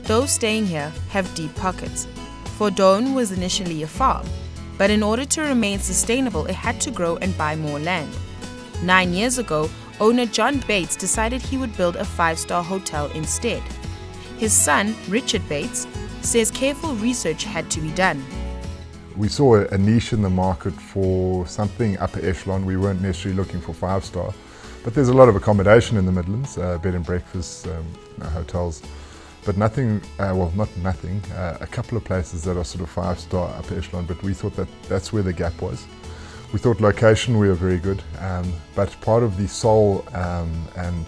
those staying here have deep pockets. FORDOUN was initially a farm, but in order to remain sustainable, it had to grow and buy more land. 9 years ago, owner John Bates decided he would build a 5-star hotel instead. His son, Richard Bates, says careful research had to be done. We saw a niche in the market for something upper echelon. We weren't necessarily looking for 5-star, but there's a lot of accommodation in the Midlands, bed and breakfast, hotels, but nothing, well, not nothing, a couple of places that are sort of 5-star upper echelon, but we thought that that's where the gap was. We thought location, we were very good, but part of the soul and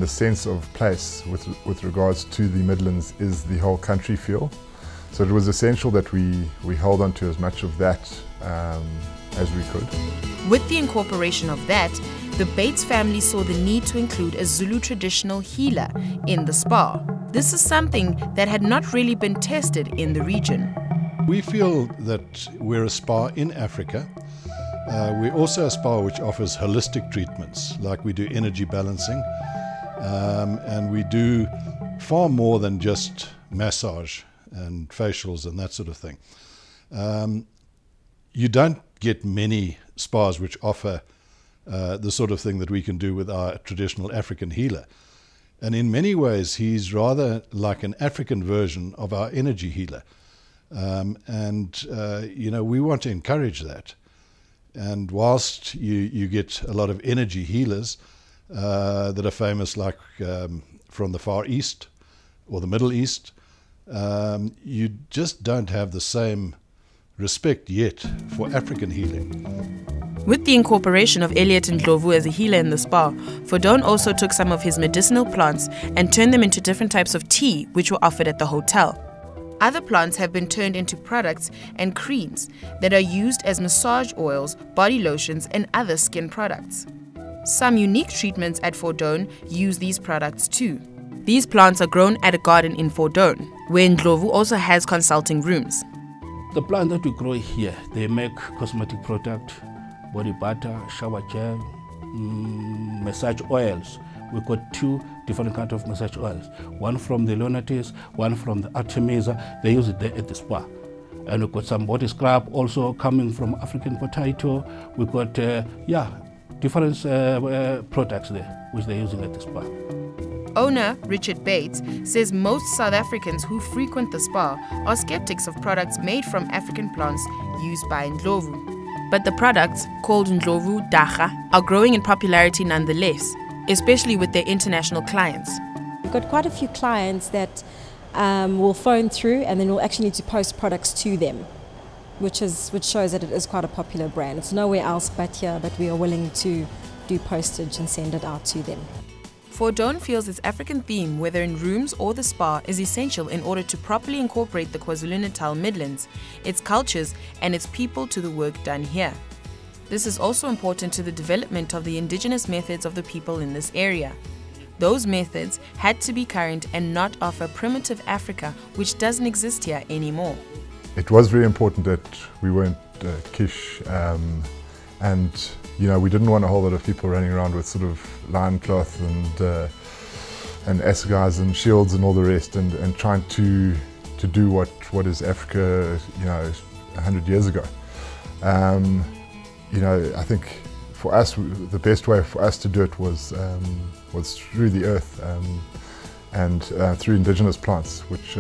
the sense of place with regards to the Midlands is the whole country feel. So it was essential that we held on to as much of that as we could. With the incorporation of that, the Bates family saw the need to include a Zulu traditional healer in the spa. This is something that had not really been tested in the region. We feel that we're a spa in Africa. We're also a spa which offers holistic treatments, like we do energy balancing, and we do far more than just massage and facials and that sort of thing. You don't get many spas which offer the sort of thing that we can do with our traditional African healer. And in many ways, he's rather like an African version of our energy healer. You know, we want to encourage that. And whilst you get a lot of energy healers that are famous, like from the Far East or the Middle East, you just don't have the same respect yet for African healing. With the incorporation of ELLIOT and NDLOVU as a healer in the spa, FORDOUN also took some of his medicinal plants and turned them into different types of tea which were offered at the hotel. Other plants have been turned into products and creams that are used as massage oils, body lotions and other skin products. Some unique treatments at FORDOUN use these products too. These plants are grown at a garden in FORDOUN, where NDLOVU also has consulting rooms. The plants that we grow here, they make cosmetic product, body butter, shower gel, massage oils. We've got 2 different kinds of massage oils. One from the Leonatis, one from the Artemisa. They use it there at the spa. And we've got some body scrub also coming from African potato. We've got, different products there, which they're using at the spa. Owner Richard Bates says most South Africans who frequent the spa are skeptics of products made from African plants used by NDLOVU. But the products, called NDLOVU Dacha, are growing in popularity nonetheless, especially with their international clients. We've got quite a few clients that will phone through and then we'll actually need to post products to them, which shows that it is quite a popular brand. It's nowhere else but here, but we are willing to do postage and send it out to them. FORDOUN feels its African theme, whether in rooms or the spa, is essential in order to properly incorporate the KwaZulu-Natal Midlands, its cultures and its people to the work done here. This is also important to the development of the indigenous methods of the people in this area. Those methods had to be current and not offer primitive Africa, which doesn't exist here anymore. It was very important that we weren't kish, and you know, we didn't want a whole lot of people running around with sort of lion cloth and assegais and shields and all the rest, and trying to do what is Africa, you know, 100 years ago. You know, I think for us, the best way for us to do it was through the earth and through indigenous plants, which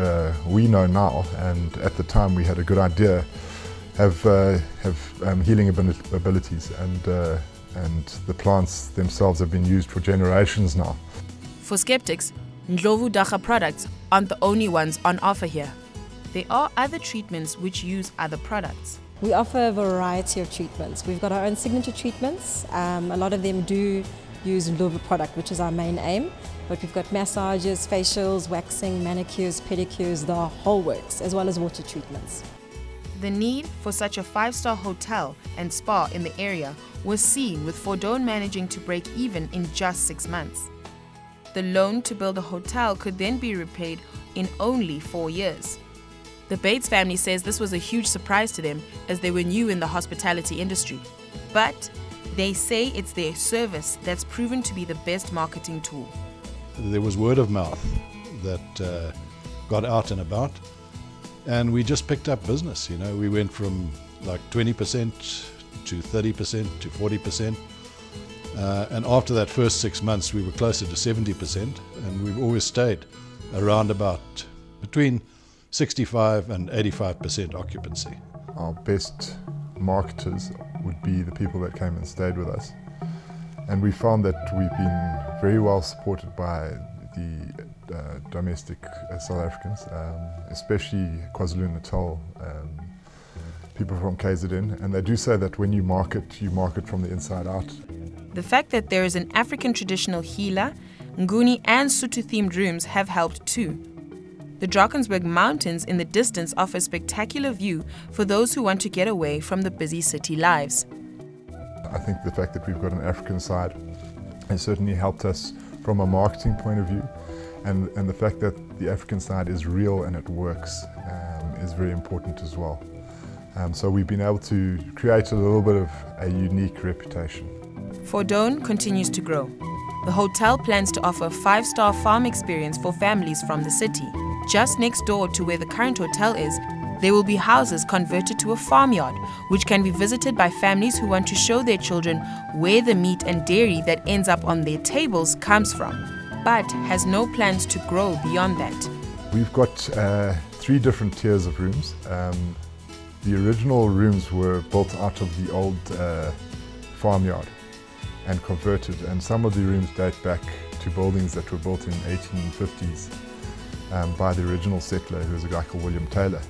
we know now, and at the time we had a good idea, have healing abilities, and the plants themselves have been used for generations now. For skeptics, NDLOVU Dacha products aren't the only ones on offer here. There are other treatments which use other products. We offer a variety of treatments. We've got our own signature treatments. A lot of them do use NDLOVU product, which is our main aim. But we've got massages, facials, waxing, manicures, pedicures, the whole works, as well as water treatments. The need for such a 5-star hotel and spa in the area was seen, with FORDOUN managing to break even in just 6 months. The loan to build a hotel could then be repaid in only 4 years. The Bates family says this was a huge surprise to them, as they were new in the hospitality industry. But they say it's their service that's proven to be the best marketing tool. There was word of mouth that got out and about, and we just picked up business. You know, we went from like 20% to 30% to 40%, and after that first 6 months we were closer to 70%, and we've always stayed around about between 65 and 85% occupancy. Our best marketers would be the people that came and stayed with us, and we found that we've been very well supported by the domestic South Africans, especially KwaZulu-Natal, people from KZN, and they do say that when you market from the inside out. The fact that there is an African traditional healer, Nguni and Sotho-themed rooms have helped too. The Drakensberg Mountains in the distance offer a spectacular view for those who want to get away from the busy city lives. I think the fact that we've got an African side has certainly helped us from a marketing point of view, and the fact that the African side is real and it works is very important as well. So we've been able to create a little bit of a unique reputation. FORDOUN continues to grow. The hotel plans to offer a 5-star farm experience for families from the city. Just next door to where the current hotel is, there will be houses converted to a farmyard, which can be visited by families who want to show their children where the meat and dairy that ends up on their tables comes from, but has no plans to grow beyond that. We've got 3 different tiers of rooms. The original rooms were built out of the old farmyard and converted, and some of the rooms date back to buildings that were built in the 1850s by the original settler, who was a guy called William Taylor.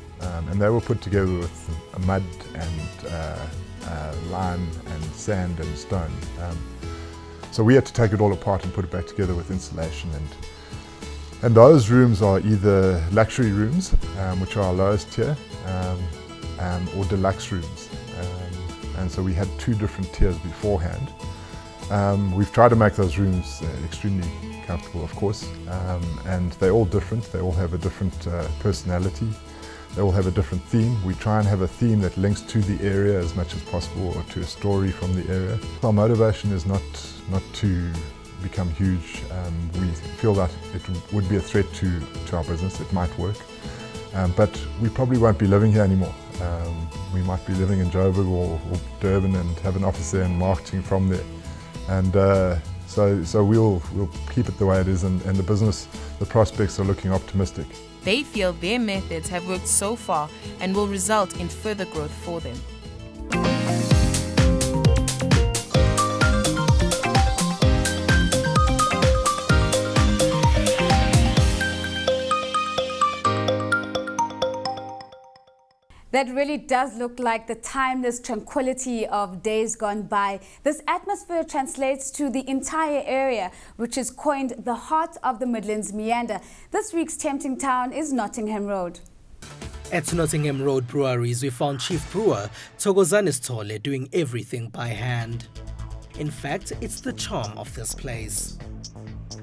And they were put together with mud and lime and sand and stone. So we had to take it all apart and put it back together with insulation. And those rooms are either luxury rooms, which are our lowest tier, or deluxe rooms. And so we had 2 different tiers beforehand. We've tried to make those rooms extremely comfortable, of course, and they're all different. They all have a different personality. They all have a different theme. We try and have a theme that links to the area as much as possible, or to a story from the area. Our motivation is not to become huge. We feel that it would be a threat to our business. It might work, but we probably won't be living here anymore. We might be living in Joburg or Durban and have an office there and marketing from there. And so we'll keep it the way it is, and the business, the prospects are looking optimistic. They feel their methods have worked so far and will result in further growth for them. That really does look like the timeless tranquility of days gone by. This atmosphere translates to the entire area, which is coined the heart of the Midlands Meander. This week's tempting town is Nottingham Road. At Nottingham Road Breweries, we found Chief Brewer THOKOZANI SITHOLE doing everything by hand. In fact, it's the charm of this place.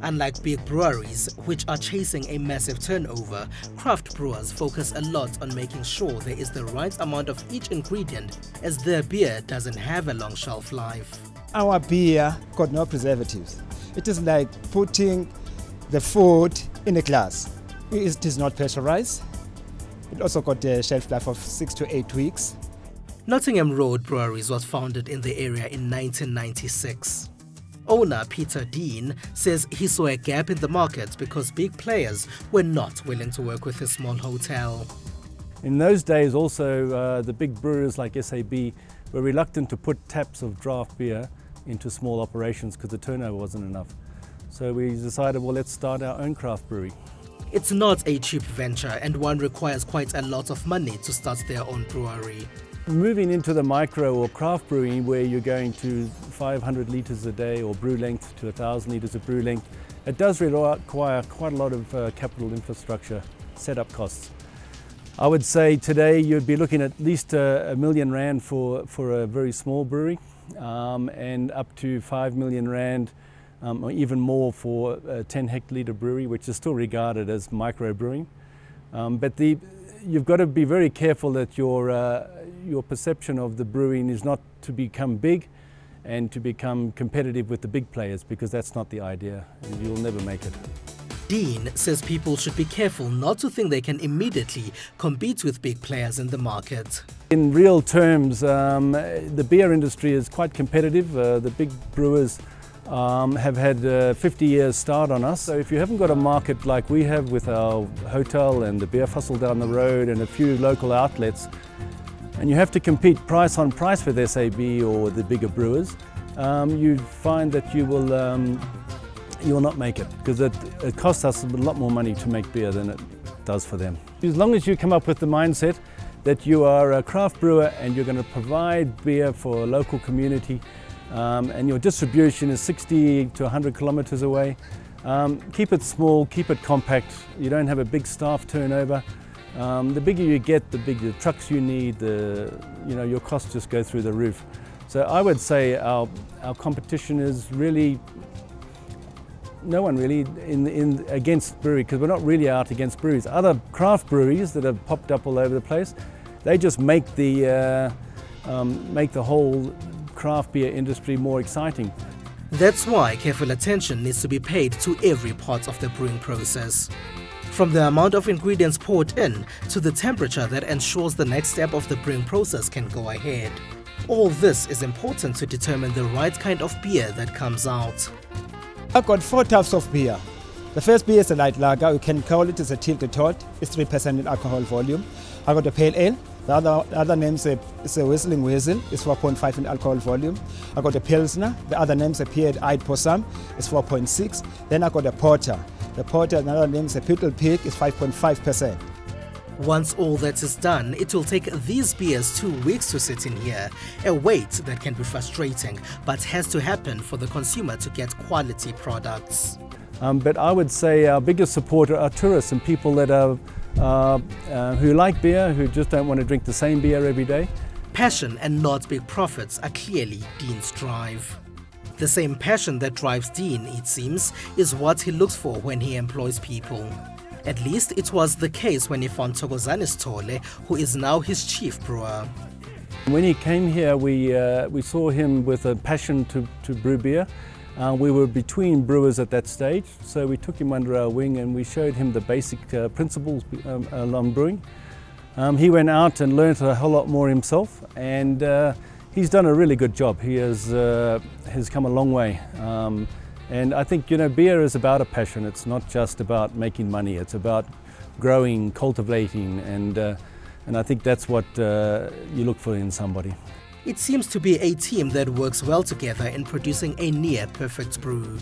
Unlike big breweries, which are chasing a massive turnover, craft brewers focus a lot on making sure there is the right amount of each ingredient, as their beer doesn't have a long shelf life. Our beer got no preservatives. It is like putting the food in a glass. It is not pressurized. It also got a shelf life of 6 to 8 weeks. Nottingham Road Breweries was founded in the area in 1996. Owner Peter Dean says he saw a gap in the market because big players were not willing to work with a small hotel. In those days also the big brewers like SAB were reluctant to put taps of draft beer into small operations because the turnover wasn't enough. So we decided, well, let's start our own craft brewery. It's not a cheap venture, and one requires quite a lot of money to start their own brewery. Moving into the micro or craft brewing, where you're going to 500 litres a day or brew length to 1,000 litres of brew length, it does require quite a lot of capital infrastructure setup costs. I would say today you'd be looking at least R1 million for a very small brewery, and up to R5 million or even more for a 10 hectolitre brewery, which is still regarded as micro brewing. But you've got to be very careful that your perception of the brewing is not to become big and to become competitive with the big players, because that's not the idea. You'll never make it. Dean says people should be careful not to think they can immediately compete with big players in the market. In real terms, the beer industry is quite competitive. The big brewers have had 50 years start on us. So if you haven't got a market like we have with our hotel and the beer fossil down the road and a few local outlets, and you have to compete price on price with SAB or the bigger brewers, you find that you will not make it, because it costs us a lot more money to make beer than it does for them. As long as you come up with the mindset that you are a craft brewer and you're going to provide beer for a local community, and your distribution is 60 to 100 kilometers away, keep it small, keep it compact. You don't have a big staff turnover. The bigger you get, the bigger the trucks you need, your costs just go through the roof. So I would say our competition is really no one really against brewery, because we're not really out against breweries. Other craft breweries that have popped up all over the place, they just make the whole craft beer industry more exciting. That's why careful attention needs to be paid to every part of the brewing process. From the amount of ingredients poured in to the temperature that ensures the next step of the brewing process can go ahead. All this is important to determine the right kind of beer that comes out. I've got 4 types of beer. The first beer is a light lager. You can call it as a tilted tot. It's 3% in alcohol volume. I've got a pale ale. The other name is a whistling whistle. It's 4.5 in alcohol volume. I've got a pilsner. The other name is a pear-eyed possum. It's 4.6. Then I've got a porter. The porter, another name is a Pittle Pig. It's 5.5%. Once all that is done, it will take these beers 2 weeks to sit in here, a wait that can be frustrating, but has to happen for the consumer to get quality products. But I would say our biggest supporter are tourists and people that are, who like beer, who just don't want to drink the same beer every day. Passion and not big profits are clearly Dean's drive. The same passion that drives Dean, it seems, is what he looks for when he employs people. At least it was the case when he found THOKOZANI SITHOLE, who is now his chief brewer. When he came here, we saw him with a passion to brew beer. We were between brewers at that stage, so we took him under our wing and we showed him the basic principles on brewing. He went out and learned a whole lot more himself, and he's done a really good job. He has come a long way. And I think, beer is about a passion. It's not just about making money. It's about growing, cultivating, and I think that's what you look for in somebody. It seems to be a team that works well together in producing a near-perfect brew.